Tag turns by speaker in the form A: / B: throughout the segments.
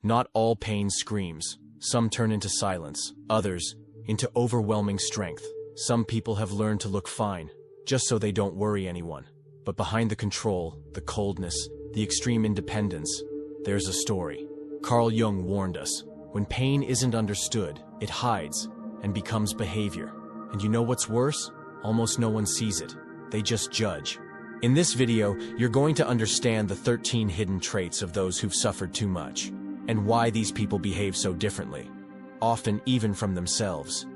A: Not all pain screams. Some turn into silence, others into overwhelming strength. Some people have learned to look fine, just so they don't worry anyone. But behind the control, the coldness, the extreme independence, there's a story. Carl Jung warned us, when pain isn't understood, it hides and becomes behavior. And you know what's worse? Almost no one sees it. They just judge. In this video, you're going to understand the 13 hidden traits of those who've suffered too much, and why these people behave so differently, often even from themselves.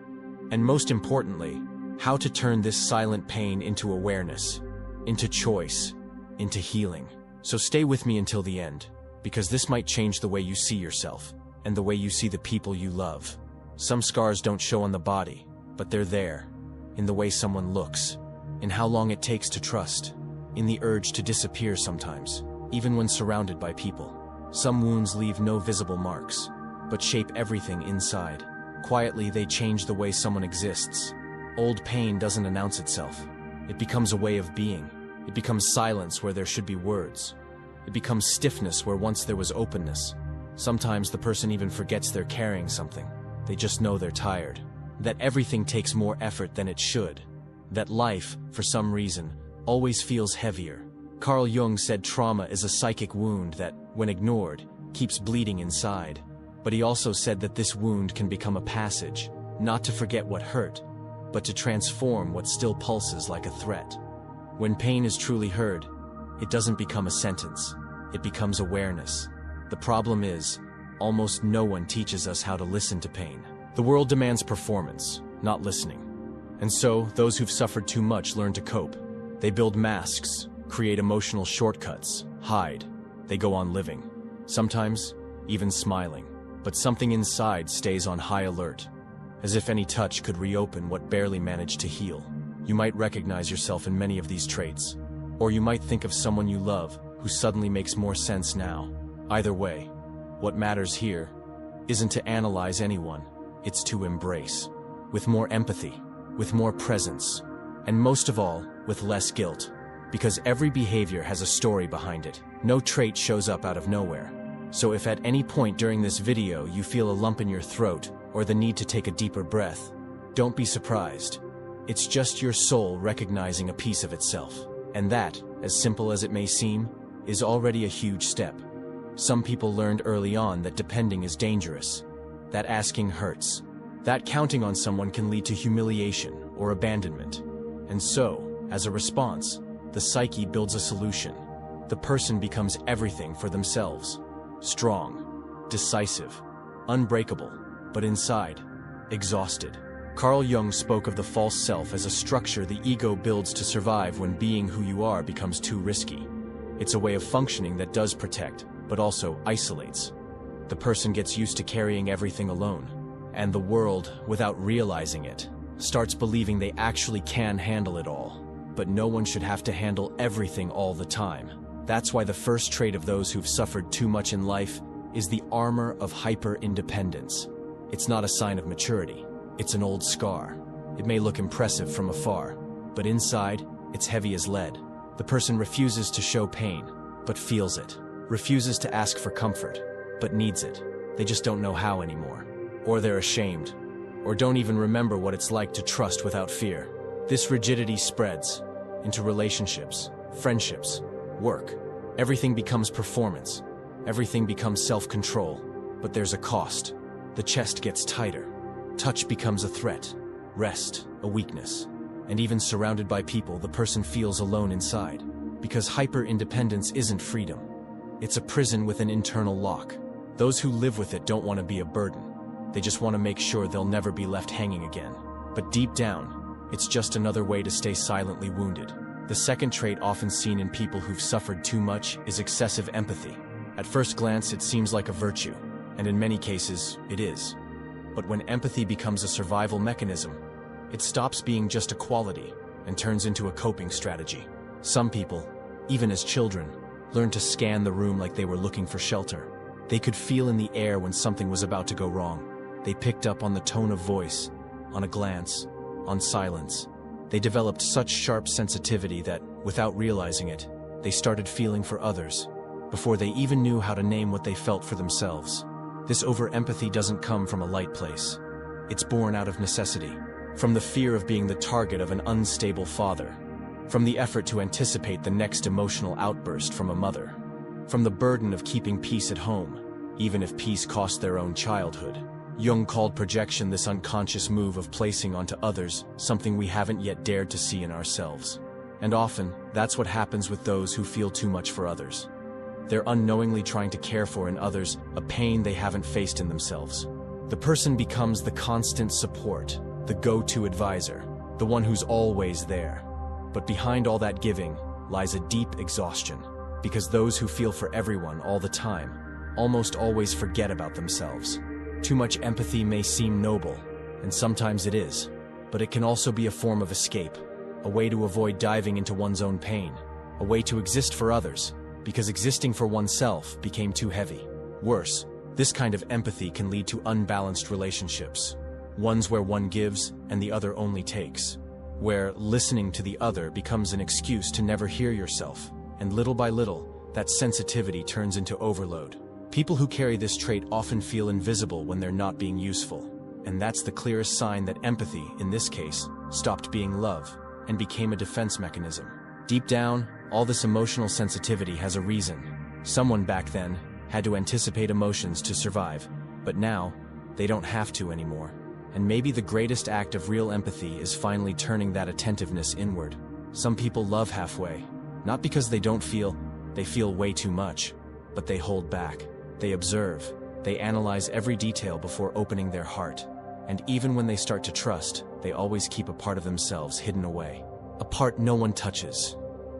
A: And most importantly, how to turn this silent pain into awareness, into choice, into healing. So stay with me until the end, because this might change the way you see yourself, and the way you see the people you love. Some scars don't show on the body, but they're there, in the way someone looks, in how long it takes to trust, in the urge to disappear sometimes, even when surrounded by people. Some wounds leave no visible marks, but shape everything inside. Quietly, they change the way someone exists. Old pain doesn't announce itself. It becomes a way of being. It becomes silence where there should be words. It becomes stiffness where once there was openness. Sometimes the person even forgets they're carrying something. They just know they're tired. That everything takes more effort than it should. That life, for some reason, always feels heavier. Carl Jung said trauma is a psychic wound that, when ignored, keeps bleeding inside. But he also said that this wound can become a passage, not to forget what hurt, but to transform what still pulses like a threat. When pain is truly heard, it doesn't become a sentence. It becomes awareness. The problem is, almost no one teaches us how to listen to pain. The world demands performance, not listening. And so, those who've suffered too much learn to cope. They build masks, create emotional shortcuts, hide. They go on living. Sometimes, even smiling. But something inside stays on high alert, as if any touch could reopen what barely managed to heal. You might recognize yourself in many of these traits, or you might think of someone you love who suddenly makes more sense now. Either way, what matters here isn't to analyze anyone, it's to embrace. With more empathy, with more presence, and most of all, with less guilt. Because every behavior has a story behind it. No trait shows up out of nowhere. So if at any point during this video you feel a lump in your throat or the need to take a deeper breath, don't be surprised. It's just your soul recognizing a piece of itself. And that, as simple as it may seem, is already a huge step. Some people learned early on that depending is dangerous, that asking hurts, that counting on someone can lead to humiliation or abandonment. And so, as a response, the psyche builds a solution. The person becomes everything for themselves. Strong, decisive, unbreakable, but inside, exhausted. Carl Jung spoke of the false self as a structure the ego builds to survive when being who you are becomes too risky. It's a way of functioning that does protect, but also isolates. The person gets used to carrying everything alone, and the world, without realizing it, starts believing they actually can handle it all. But no one should have to handle everything all the time. That's why the first trait of those who've suffered too much in life is the armor of hyper-independence. It's not a sign of maturity. It's an old scar. It may look impressive from afar, but inside, it's heavy as lead. The person refuses to show pain, but feels it. Refuses to ask for comfort, but needs it. They just don't know how anymore. Or they're ashamed, or don't even remember what it's like to trust without fear. This rigidity spreads into relationships, friendships, work. Everything becomes performance. Everything becomes self-control. But there's a cost. The chest gets tighter. Touch becomes a threat. Rest, a weakness. And even surrounded by people, the person feels alone inside. Because hyper-independence isn't freedom. It's a prison with an internal lock. Those who live with it don't want to be a burden. They just want to make sure they'll never be left hanging again. But deep down, it's just another way to stay silently wounded. The second trait often seen in people who've suffered too much is excessive empathy. At first glance, it seems like a virtue, and in many cases, it is. But when empathy becomes a survival mechanism, it stops being just a quality and turns into a coping strategy. Some people, even as children, learned to scan the room like they were looking for shelter. They could feel in the air when something was about to go wrong. They picked up on the tone of voice, on a glance, on silence. They developed such sharp sensitivity that, without realizing it, they started feeling for others, before they even knew how to name what they felt for themselves. This over-empathy doesn't come from a light place. It's born out of necessity, from the fear of being the target of an unstable father, from the effort to anticipate the next emotional outburst from a mother, from the burden of keeping peace at home, even if peace cost their own childhood. Jung called projection this unconscious move of placing onto others something we haven't yet dared to see in ourselves. And often, that's what happens with those who feel too much for others. They're unknowingly trying to care for in others a pain they haven't faced in themselves. The person becomes the constant support, the go-to advisor, the one who's always there. But behind all that giving lies a deep exhaustion, because those who feel for everyone all the time almost always forget about themselves. Too much empathy may seem noble, and sometimes it is, but it can also be a form of escape, a way to avoid diving into one's own pain, a way to exist for others, because existing for oneself became too heavy. Worse, this kind of empathy can lead to unbalanced relationships, ones where one gives and the other only takes, where listening to the other becomes an excuse to never hear yourself, and little by little, that sensitivity turns into overload. People who carry this trait often feel invisible when they're not being useful, and that's the clearest sign that empathy, in this case, stopped being love and became a defense mechanism. Deep down, all this emotional sensitivity has a reason. Someone back then had to anticipate emotions to survive, but now, they don't have to anymore. And maybe the greatest act of real empathy is finally turning that attentiveness inward. Some people love halfway, not because they don't feel, they feel way too much, but they hold back. They observe, they analyze every detail before opening their heart. And even when they start to trust, they always keep a part of themselves hidden away. A part no one touches.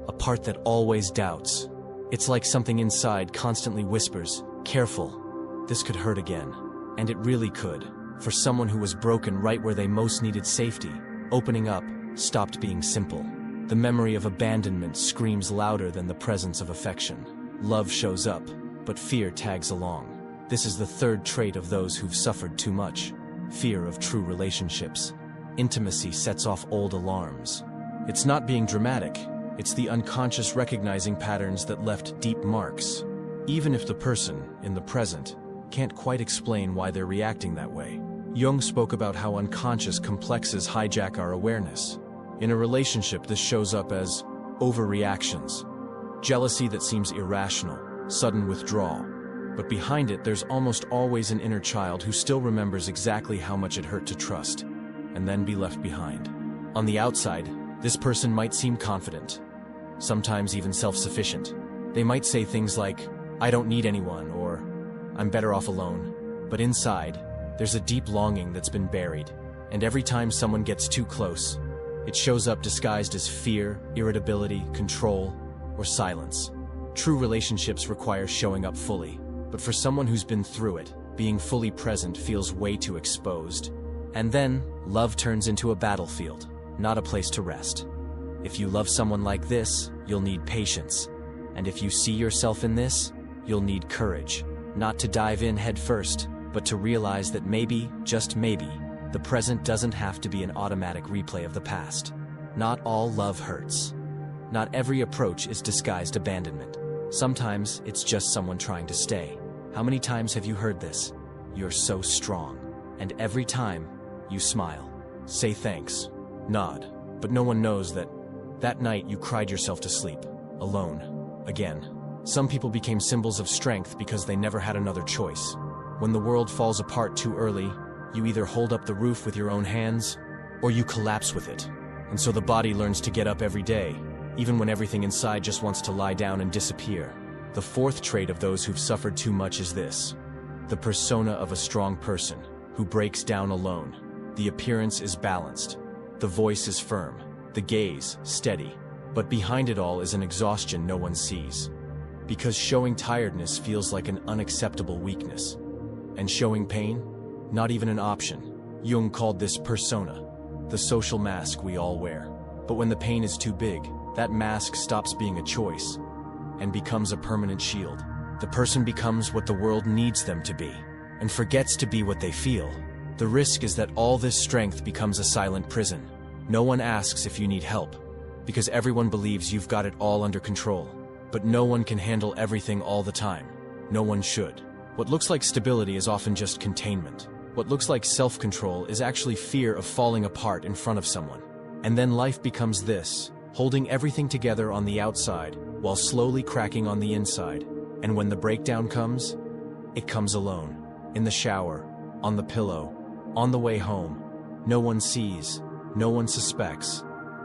A: A part that always doubts. It's like something inside constantly whispers, "Careful, this could hurt again." And it really could. For someone who was broken right where they most needed safety, opening up stopped being simple. The memory of abandonment screams louder than the presence of affection. Love shows up, but fear tags along. This is the third trait of those who've suffered too much. Fear of true relationships. Intimacy sets off old alarms. It's not being dramatic, it's the unconscious recognizing patterns that left deep marks. Even if the person, in the present, can't quite explain why they're reacting that way. Jung spoke about how unconscious complexes hijack our awareness. In a relationship, this shows up as overreactions, jealousy that seems irrational, sudden withdrawal. But behind it, there's almost always an inner child who still remembers exactly how much it hurt to trust, and then be left behind. On the outside, this person might seem confident, sometimes even self-sufficient. They might say things like, "I don't need anyone," or "I'm better off alone." But inside, there's a deep longing that's been buried, and every time someone gets too close, it shows up disguised as fear, irritability, control, or silence. True relationships require showing up fully, but for someone who's been through it, being fully present feels way too exposed. And then, love turns into a battlefield, not a place to rest. If you love someone like this, you'll need patience. And if you see yourself in this, you'll need courage. Not to dive in head first, but to realize that maybe, just maybe, the present doesn't have to be an automatic replay of the past. Not all love hurts. Not every approach is disguised abandonment. Sometimes it's just someone trying to stay. How many times have you heard this? "You're so strong." And every time, you smile. Say thanks. Nod. But no one knows that night you cried yourself to sleep. Alone. Again. Some people became symbols of strength because they never had another choice. When the world falls apart too early, you either hold up the roof with your own hands, or you collapse with it. And so the body learns to get up every day, even when everything inside just wants to lie down and disappear. The fourth trait of those who've suffered too much is this: the persona of a strong person, who breaks down alone. The appearance is balanced. The voice is firm. The gaze, steady. But behind it all is an exhaustion no one sees. Because showing tiredness feels like an unacceptable weakness. And showing pain? Not even an option. Jung called this persona, the social mask we all wear. But when the pain is too big, that mask stops being a choice and becomes a permanent shield. The person becomes what the world needs them to be, and forgets to be what they feel. The risk is that all this strength becomes a silent prison. No one asks if you need help, because everyone believes you've got it all under control. But no one can handle everything all the time. No one should. What looks like stability is often just containment. What looks like self-control is actually fear of falling apart in front of someone. And then life becomes this, holding everything together on the outside while slowly cracking on the inside. And when the breakdown comes, it comes alone. In the shower, on the pillow, on the way home. No one sees, no one suspects.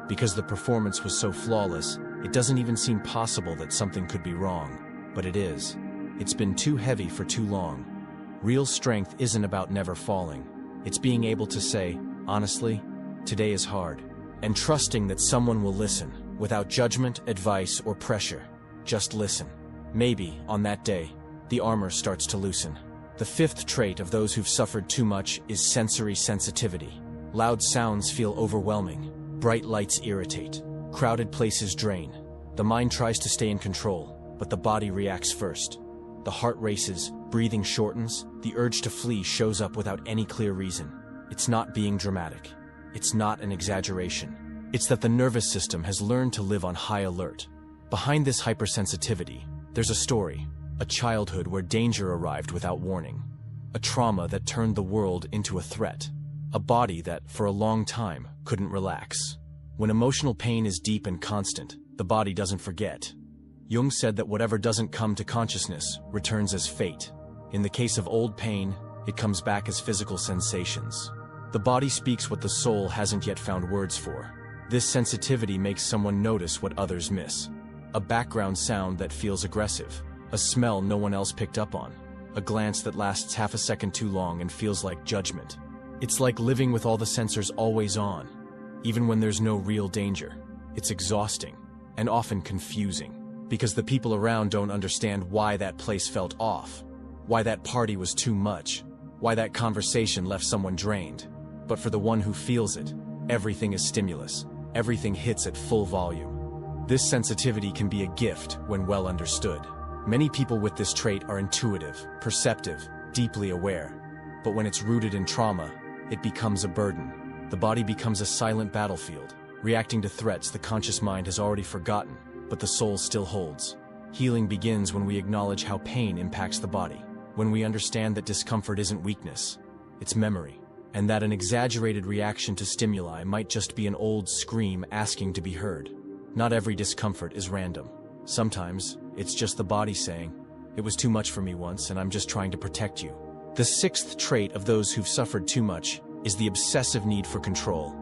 A: Because the performance was so flawless, it doesn't even seem possible that something could be wrong. But it is. It's been too heavy for too long. Real strength isn't about never falling. It's being able to say, honestly, today is hard. And trusting that someone will listen, without judgment, advice, or pressure. Just listen. Maybe, on that day, the armor starts to loosen. The fifth trait of those who've suffered too much is sensory sensitivity. Loud sounds feel overwhelming. Bright lights irritate. Crowded places drain. The mind tries to stay in control, but the body reacts first. The heart races, breathing shortens, the urge to flee shows up without any clear reason. It's not being dramatic. It's not an exaggeration. It's that the nervous system has learned to live on high alert. Behind this hypersensitivity, there's a story, a childhood where danger arrived without warning, a trauma that turned the world into a threat, a body that, for a long time, couldn't relax. When emotional pain is deep and constant, the body doesn't forget. Jung said that whatever doesn't come to consciousness returns as fate. In the case of old pain, it comes back as physical sensations. The body speaks what the soul hasn't yet found words for. This sensitivity makes someone notice what others miss. A background sound that feels aggressive, a smell no one else picked up on, a glance that lasts half a second too long and feels like judgment. It's like living with all the sensors always on, even when there's no real danger. It's exhausting, and often confusing, because the people around don't understand why that place felt off, why that party was too much, why that conversation left someone drained. But for the one who feels it, everything is stimulus, everything hits at full volume. This sensitivity can be a gift when well understood. Many people with this trait are intuitive, perceptive, deeply aware. But when it's rooted in trauma, it becomes a burden. The body becomes a silent battlefield, reacting to threats the conscious mind has already forgotten, but the soul still holds. Healing begins when we acknowledge how pain impacts the body, when we understand that discomfort isn't weakness, it's memory, and that an exaggerated reaction to stimuli might just be an old scream asking to be heard. Not every discomfort is random. Sometimes, it's just the body saying, "It was too much for me once, and I'm just trying to protect you." The sixth trait of those who've suffered too much is the obsessive need for control.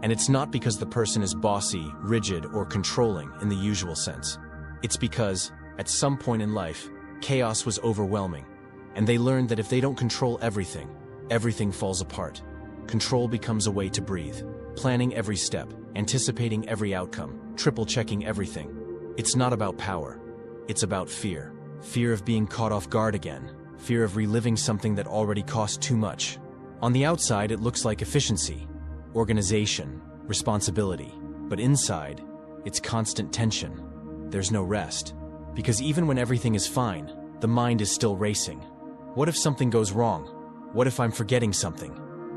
A: And it's not because the person is bossy, rigid, or controlling in the usual sense. It's because, at some point in life, chaos was overwhelming, and they learned that if they don't control everything, everything falls apart. Control becomes a way to breathe, planning every step, anticipating every outcome, triple-checking everything. It's not about power. It's about fear. Fear of being caught off guard again. Fear of reliving something that already cost too much. On the outside, it looks like efficiency, organization, responsibility. But inside, it's constant tension. There's no rest. Because even when everything is fine, the mind is still racing. What if something goes wrong? What if I'm forgetting something?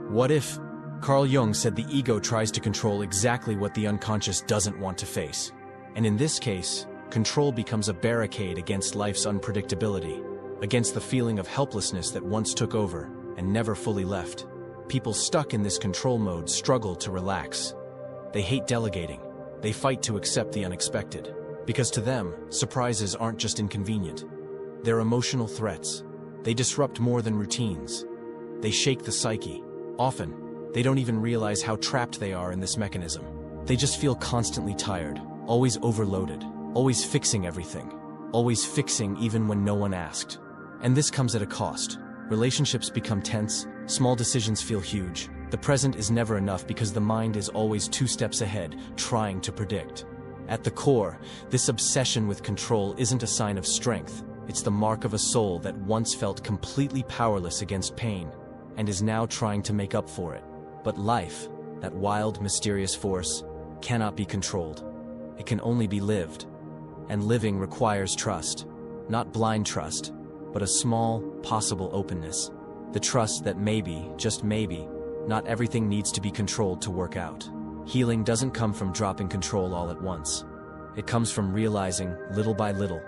A: What if... Carl Jung said the ego tries to control exactly what the unconscious doesn't want to face. And in this case, control becomes a barricade against life's unpredictability, against the feeling of helplessness that once took over and never fully left. People stuck in this control mode struggle to relax. They hate delegating. They fight to accept the unexpected. Because to them, surprises aren't just inconvenient. They're emotional threats. They disrupt more than routines. They shake the psyche. Often, they don't even realize how trapped they are in this mechanism. They just feel constantly tired, always overloaded, always fixing everything, always fixing even when no one asked. And this comes at a cost. Relationships become tense, small decisions feel huge. The present is never enough because the mind is always 2 steps ahead, trying to predict. At the core, this obsession with control isn't a sign of strength. It's the mark of a soul that once felt completely powerless against pain, and is now trying to make up for it. But life, that wild, mysterious force, cannot be controlled. It can only be lived. And living requires trust. Not blind trust, but a small, possible openness. The trust that maybe, just maybe, not everything needs to be controlled to work out. Healing doesn't come from dropping control all at once. It comes from realizing, little by little,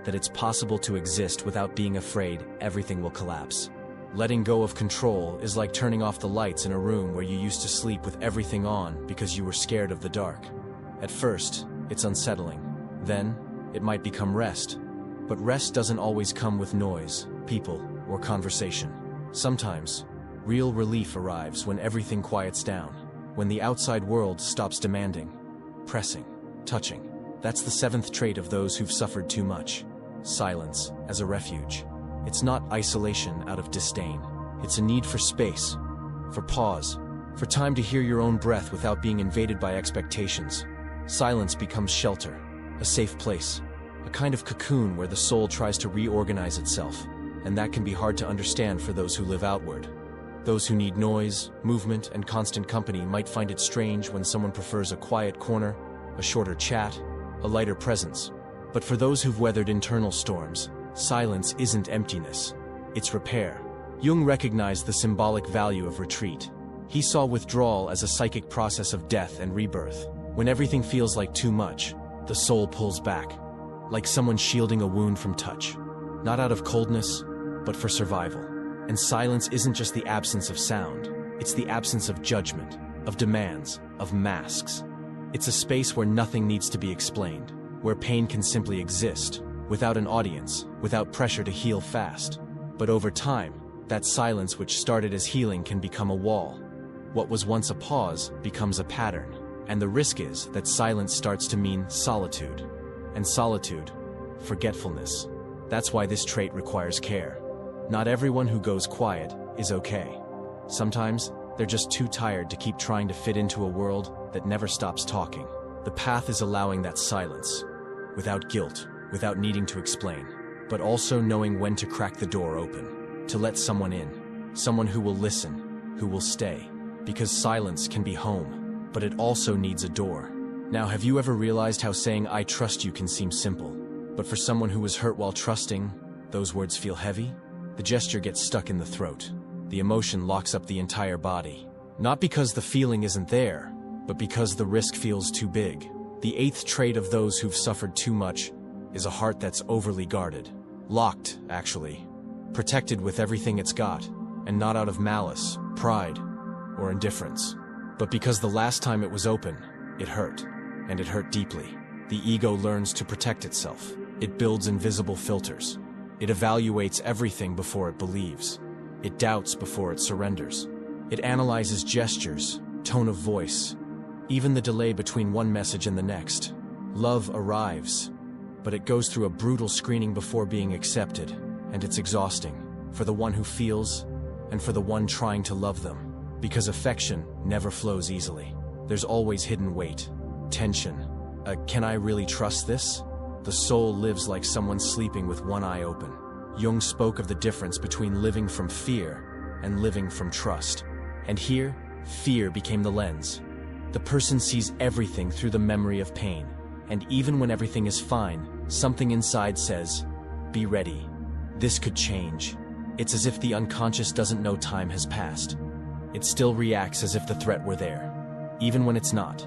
A: that it's possible to exist without being afraid everything will collapse. Letting go of control is like turning off the lights in a room where you used to sleep with everything on because you were scared of the dark. At first, it's unsettling. Then, it might become rest. But rest doesn't always come with noise, people, or conversation. Sometimes, real relief arrives when everything quiets down, when the outside world stops demanding, pressing, touching. That's the seventh trait of those who've suffered too much. Silence as a refuge. It's not isolation out of disdain. It's a need for space, for pause, for time to hear your own breath without being invaded by expectations. Silence becomes shelter, a safe place, a kind of cocoon where the soul tries to reorganize itself, and that can be hard to understand for those who live outward. Those who need noise, movement, and constant company might find it strange when someone prefers a quiet corner, a shorter chat, a lighter presence. But for those who've weathered internal storms, silence isn't emptiness, it's repair. Jung recognized the symbolic value of retreat. He saw withdrawal as a psychic process of death and rebirth. When everything feels like too much, the soul pulls back, like someone shielding a wound from touch. Not out of coldness, but for survival. And silence isn't just the absence of sound, it's the absence of judgment, of demands, of masks. It's a space where nothing needs to be explained, where pain can simply exist, without an audience, without pressure to heal fast. But over time, that silence which started as healing can become a wall. What was once a pause becomes a pattern, and the risk is that silence starts to mean solitude. And solitude, forgetfulness. That's why this trait requires care. Not everyone who goes quiet is okay. Sometimes, they're just too tired to keep trying to fit into a world that never stops talking. The path is allowing that silence, without guilt, without needing to explain, but also knowing when to crack the door open, to let someone in, someone who will listen, who will stay. Because silence can be home, but it also needs a door. Now, have you ever realized how saying "I trust you" can seem simple, but for someone who was hurt while trusting, those words feel heavy? The gesture gets stuck in the throat. The emotion locks up the entire body. Not because the feeling isn't there, but because the risk feels too big. The eighth trait of those who've suffered too much is a heart that's overly guarded. Locked, actually. Protected with everything it's got, and not out of malice, pride, or indifference. But because the last time it was open, it hurt, and it hurt deeply. The ego learns to protect itself. It builds invisible filters. It evaluates everything before it believes. It doubts before it surrenders. It analyzes gestures, tone of voice, even the delay between one message and the next. Love arrives, but it goes through a brutal screening before being accepted, and it's exhausting, for the one who feels, and for the one trying to love them. Because affection never flows easily. There's always hidden weight, tension. Can I really trust this? The soul lives like someone sleeping with one eye open. Jung spoke of the difference between living from fear and living from trust. And here, fear became the lens. The person sees everything through the memory of pain. And even when everything is fine, something inside says, "Be ready. This could change." It's as if the unconscious doesn't know time has passed. It still reacts as if the threat were there, even when it's not.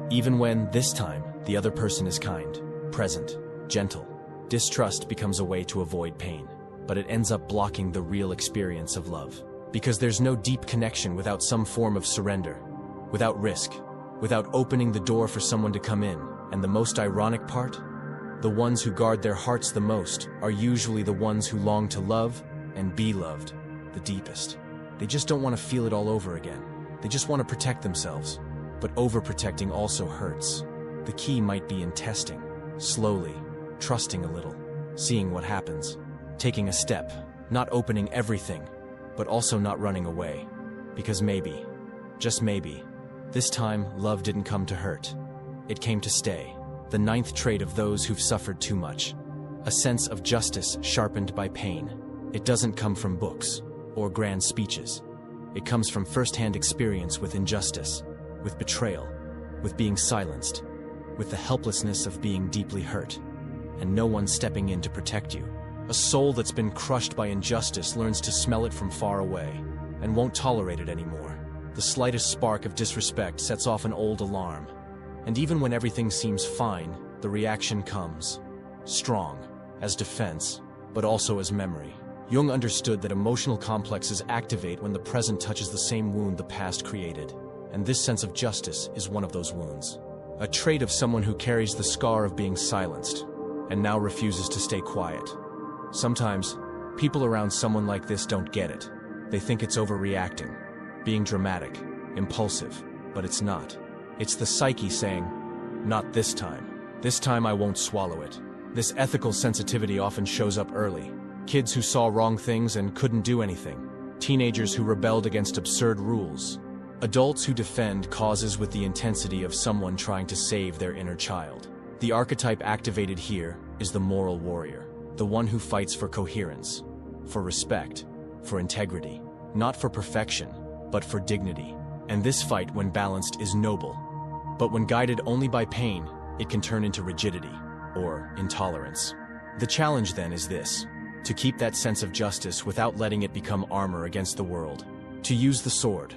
A: Even when, this time, the other person is kind, present, gentle. Distrust becomes a way to avoid pain, but it ends up blocking the real experience of love. Because there's no deep connection without some form of surrender, without risk, without opening the door for someone to come in. And the most ironic part? The ones who guard their hearts the most are usually the ones who long to love and be loved the deepest. They just don't want to feel it all over again. They just want to protect themselves. But overprotecting also hurts. The key might be in testing, slowly, trusting a little, seeing what happens, taking a step, not opening everything, but also not running away. Because maybe, just maybe, this time love didn't come to hurt. It came to stay. The ninth trait of those who've suffered too much. A sense of justice sharpened by pain. It doesn't come from books or grand speeches. It comes from first-hand experience with injustice, with betrayal, with being silenced, with the helplessness of being deeply hurt, and no one stepping in to protect you. A soul that's been crushed by injustice learns to smell it from far away, and won't tolerate it anymore. The slightest spark of disrespect sets off an old alarm. And even when everything seems fine, the reaction comes. Strong. as defense, but also as memory. Jung understood that emotional complexes activate when the present touches the same wound the past created, and this sense of justice is one of those wounds. A trait of someone who carries the scar of being silenced, and now refuses to stay quiet. Sometimes, people around someone like this don't get it. They think it's overreacting, being dramatic, impulsive, but it's not. It's the psyche saying, "Not this time. This time I won't swallow it." This ethical sensitivity often shows up early. Kids who saw wrong things and couldn't do anything. Teenagers who rebelled against absurd rules. Adults who defend causes with the intensity of someone trying to save their inner child. The archetype activated here is the moral warrior, the one who fights for coherence, for respect, for integrity, not for perfection, but for dignity. And this fight, when balanced, is noble. But when guided only by pain, it can turn into rigidity, or intolerance. The challenge then is this: to keep that sense of justice without letting it become armor against the world. To use the sword,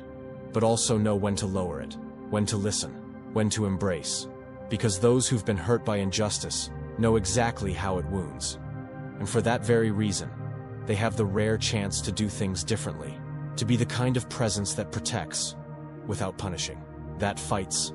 A: but also know when to lower it, when to listen, when to embrace. Because those who've been hurt by injustice know exactly how it wounds. And for that very reason, they have the rare chance to do things differently, to be the kind of presence that protects, without punishing, that fights,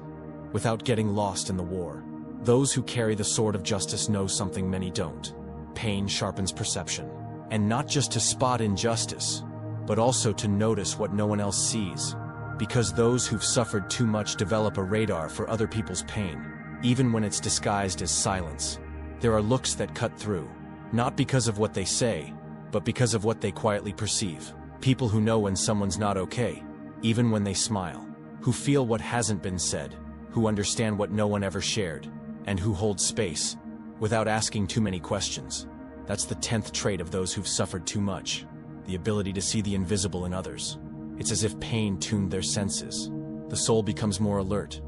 A: without getting lost in the war. Those who carry the sword of justice know something many don't. Pain sharpens perception, and not just to spot injustice, but also to notice what no one else sees. Because those who've suffered too much develop a radar for other people's pain, even when it's disguised as silence. There are looks that cut through, not because of what they say, but because of what they quietly perceive. People who know when someone's not okay, even when they smile, who feel what hasn't been said, who understand what no one ever shared, and who hold space, without asking too many questions. That's the 10th trait of those who've suffered too much, the ability to see the invisible in others. It's as if pain tuned their senses. The soul becomes more alert,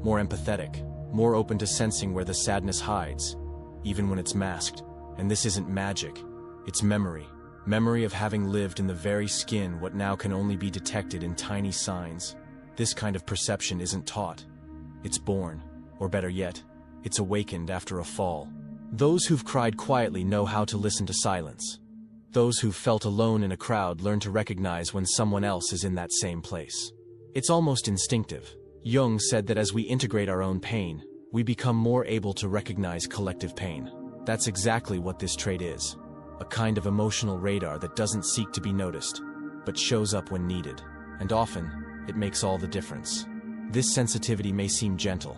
A: more empathetic, more open to sensing where the sadness hides, even when it's masked. And this isn't magic, it's memory. Memory of having lived in the very skin what now can only be detected in tiny signs. This kind of perception isn't taught. It's born, or better yet, it's awakened after a fall. Those who've cried quietly know how to listen to silence. Those who've felt alone in a crowd learn to recognize when someone else is in that same place. It's almost instinctive. Jung said that as we integrate our own pain, we become more able to recognize collective pain. That's exactly what this trait is. A kind of emotional radar that doesn't seek to be noticed, but shows up when needed. And often, it makes all the difference. This sensitivity may seem gentle,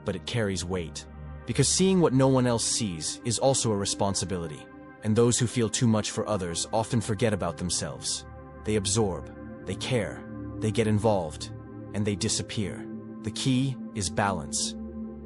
A: but it carries weight. Because seeing what no one else sees is also a responsibility. And those who feel too much for others often forget about themselves. They absorb, they care, they get involved, and they disappear. The key is balance.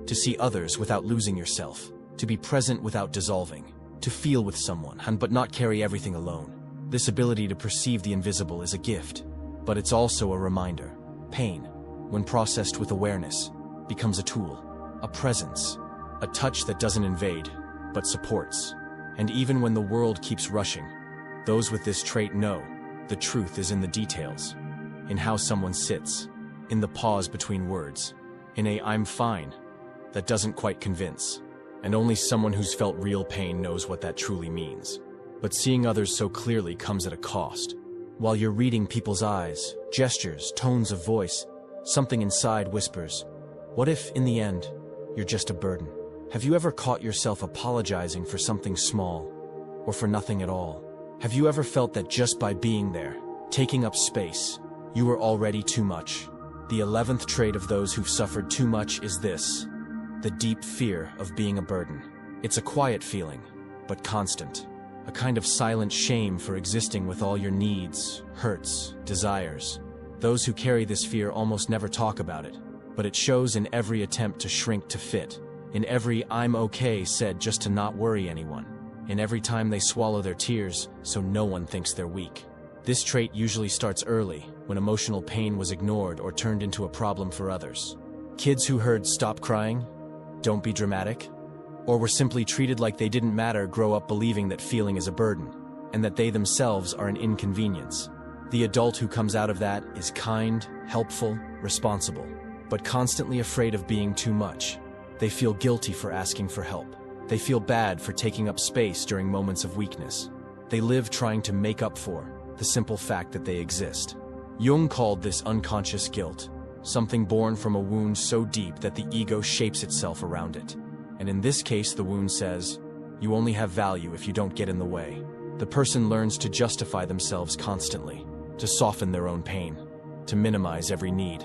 A: To see others without losing yourself. To be present without dissolving. To feel with someone, but not carry everything alone. This ability to perceive the invisible is a gift, but it's also a reminder. Pain, when processed with awareness, becomes a tool, a presence, a touch that doesn't invade, but supports. And even when the world keeps rushing, those with this trait know the truth is in the details, in how someone sits, in the pause between words, in a "I'm fine" that doesn't quite convince. And only someone who's felt real pain knows what that truly means. But seeing others so clearly comes at a cost. While you're reading people's eyes, gestures, tones of voice, something inside whispers, what if, in the end, you're just a burden? Have you ever caught yourself apologizing for something small, or for nothing at all? Have you ever felt that just by being there, taking up space, you were already too much? The 11th trait of those who've suffered too much is this: the deep fear of being a burden. It's a quiet feeling, but constant. A kind of silent shame for existing with all your needs, hurts, desires. Those who carry this fear almost never talk about it, but it shows in every attempt to shrink to fit, in every "I'm okay" said just to not worry anyone, in every time they swallow their tears so no one thinks they're weak. This trait usually starts early, when emotional pain was ignored or turned into a problem for others. Kids who heard "stop crying," "don't be dramatic," or were simply treated like they didn't matter grow up believing that feeling is a burden, and that they themselves are an inconvenience. The adult who comes out of that is kind, helpful, responsible, but constantly afraid of being too much. They feel guilty for asking for help, They feel bad for taking up space during moments of weakness. They live trying to make up for the simple fact that they exist. Jung called this unconscious guilt, something born from a wound so deep that the ego shapes itself around it. And in this case, the wound says, you only have value if you don't get in the way. The person learns to justify themselves constantly, to soften their own pain, to minimize every need.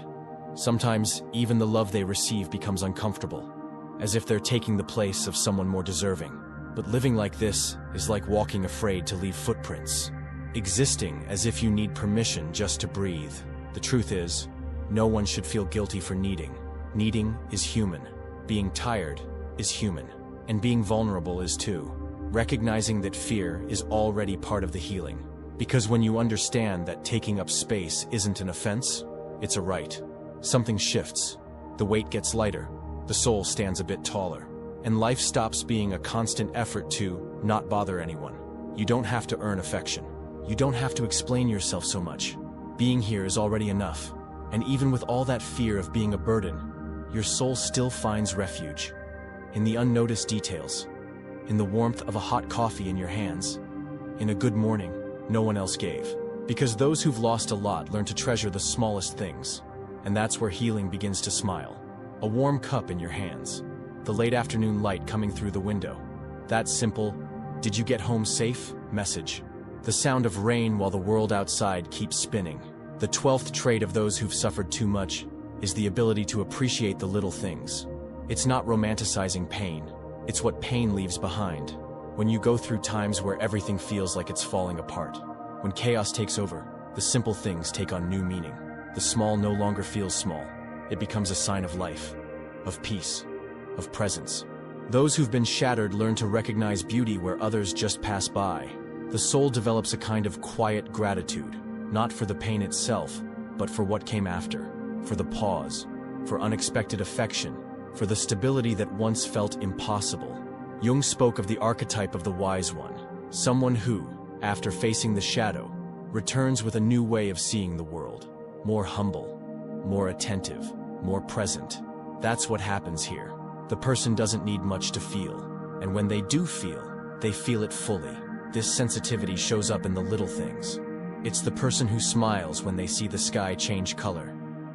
A: Sometimes, even the love they receive becomes uncomfortable, as if they're taking the place of someone more deserving. But living like this is like walking afraid to leave footprints, existing as if you need permission just to breathe. The truth is, no one should feel guilty for needing. Needing is human. Being tired is human. And being vulnerable is too. Recognizing that fear is already part of the healing. Because when you understand that taking up space isn't an offense, it's a right. Something shifts. The weight gets lighter. The soul stands a bit taller. And life stops being a constant effort to not bother anyone. You don't have to earn affection. You don't have to explain yourself so much. Being here is already enough. And even with all that fear of being a burden, your soul still finds refuge. In the unnoticed details. In the warmth of a hot coffee in your hands. In a good morning no one else gave. Because those who've lost a lot learn to treasure the smallest things. And that's where healing begins to smile. A warm cup in your hands. The late afternoon light coming through the window. That simple, "Did you get home safe?" message. The sound of rain while the world outside keeps spinning. The 12th trait of those who've suffered too much is the ability to appreciate the little things. It's not romanticizing pain. It's what pain leaves behind. When you go through times where everything feels like it's falling apart. When chaos takes over, the simple things take on new meaning. The small no longer feels small. It becomes a sign of life, of peace, of presence. Those who've been shattered learn to recognize beauty where others just pass by. The soul develops a kind of quiet gratitude, not for the pain itself, but for what came after, for the pause, for unexpected affection, for the stability that once felt impossible. Jung spoke of the archetype of the wise one, someone who, after facing the shadow, returns with a new way of seeing the world, more humble, more attentive, more present. That's what happens here. The person doesn't need much to feel, and when they do feel, they feel it fully. This sensitivity shows up in the little things. It's the person who smiles when they see the sky change color,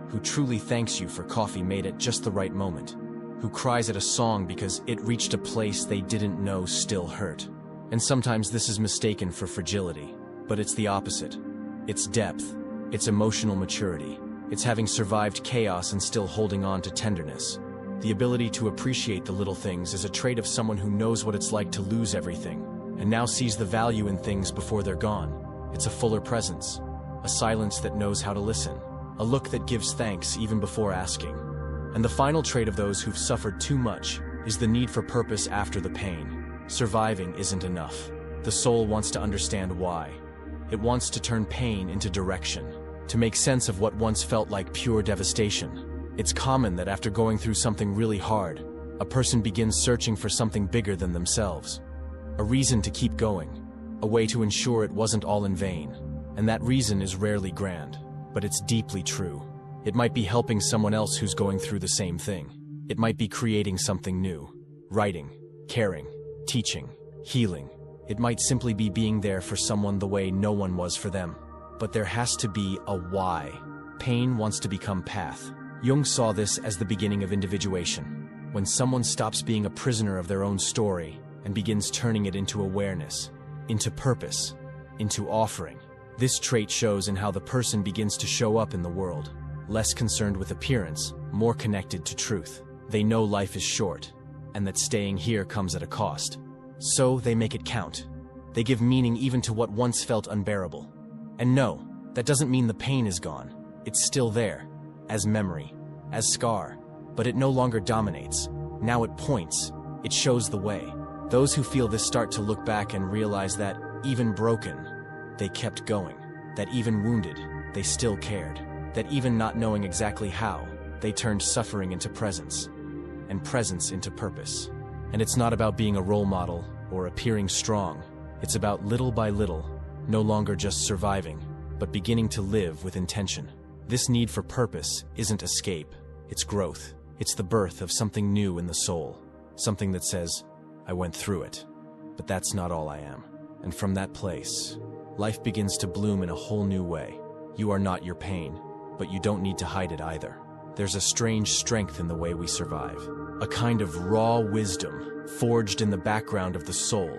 A: who truly thanks you for coffee made at just the right moment, who cries at a song because it reached a place they didn't know still hurt. And sometimes this is mistaken for fragility, but it's the opposite. It's depth, it's emotional maturity, it's having survived chaos and still holding on to tenderness. The ability to appreciate the little things is a trait of someone who knows what it's like to lose everything, and now sees the value in things before they're gone. It's a fuller presence, a silence that knows how to listen, a look that gives thanks even before asking. And the final trait of those who've suffered too much is the need for purpose after the pain. Surviving isn't enough. The soul wants to understand why. It wants to turn pain into direction, to make sense of what once felt like pure devastation. It's common that after going through something really hard, a person begins searching for something bigger than themselves. A reason to keep going, a way to ensure it wasn't all in vain. And that reason is rarely grand, but it's deeply true. It might be helping someone else who's going through the same thing. It might be creating something new, writing, caring, teaching, healing. It might simply be being there for someone the way no one was for them. But there has to be a why. Pain wants to become path. Jung saw this as the beginning of individuation, when someone stops being a prisoner of their own story and begins turning it into awareness, into purpose, into offering. This trait shows in how the person begins to show up in the world, less concerned with appearance, more connected to truth. They know life is short, and that staying here comes at a cost. So they make it count. They give meaning even to what once felt unbearable. And no, that doesn't mean the pain is gone. It's still there, as memory, as scar, but it no longer dominates. Now it points, it shows the way. Those who feel this start to look back and realize that, even broken, they kept going. That even wounded, they still cared. That even not knowing exactly how, they turned suffering into presence, and presence into purpose. And it's not about being a role model or appearing strong. It's about little by little, no longer just surviving, but beginning to live with intention. This need for purpose isn't escape, it's growth. It's the birth of something new in the soul. Something that says, I went through it. But that's not all I am. And from that place, life begins to bloom in a whole new way. You are not your pain, but you don't need to hide it either. There's a strange strength in the way we survive. A kind of raw wisdom forged in the background of the soul,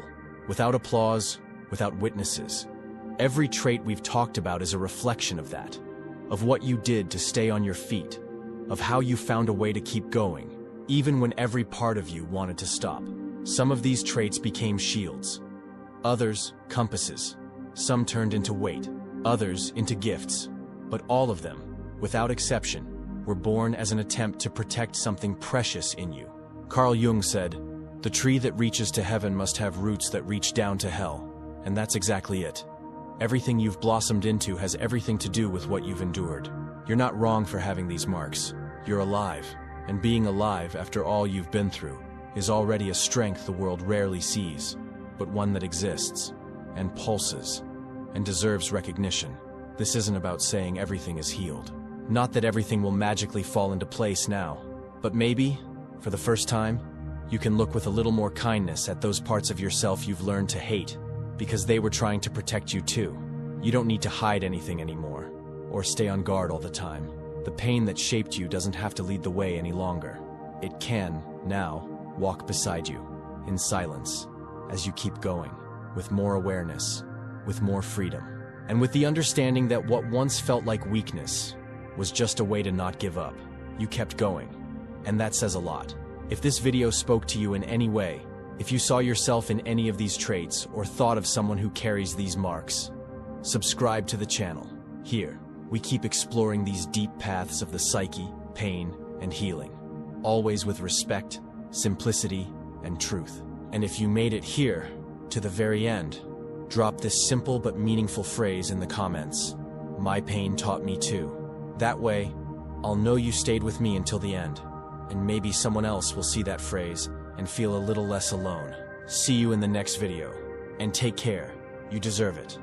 A: without applause, without witnesses. Every trait we've talked about is a reflection of that, of what you did to stay on your feet, of how you found a way to keep going, even when every part of you wanted to stop. Some of these traits became shields, others compasses. Some turned into weight, others into gifts. But all of them, without exception, were born as an attempt to protect something precious in you. Carl Jung said, "The tree that reaches to heaven must have roots that reach down to hell." And that's exactly it. Everything you've blossomed into has everything to do with what you've endured. You're not wrong for having these marks. You're alive. And being alive after all you've been through is already a strength the world rarely sees, but one that exists, and pulses, and deserves recognition. This isn't about saying everything is healed. Not that everything will magically fall into place now, but maybe, for the first time, you can look with a little more kindness at those parts of yourself you've learned to hate, because they were trying to protect you too. You don't need to hide anything anymore, or stay on guard all the time. The pain that shaped you doesn't have to lead the way any longer. It can, now, walk beside you, in silence, as you keep going, with more awareness, with more freedom, and with the understanding that what once felt like weakness was just a way to not give up. You kept going, and that says a lot. If this video spoke to you in any way, if you saw yourself in any of these traits or thought of someone who carries these marks, subscribe to the channel. Here, we keep exploring these deep paths of the psyche, pain, and healing, always with respect, simplicity, and truth. And if you made it here, to the very end, drop this simple but meaningful phrase in the comments. "My pain taught me too." That way, I'll know you stayed with me until the end, and maybe someone else will see that phrase and feel a little less alone. See you in the next video, and take care. You deserve it.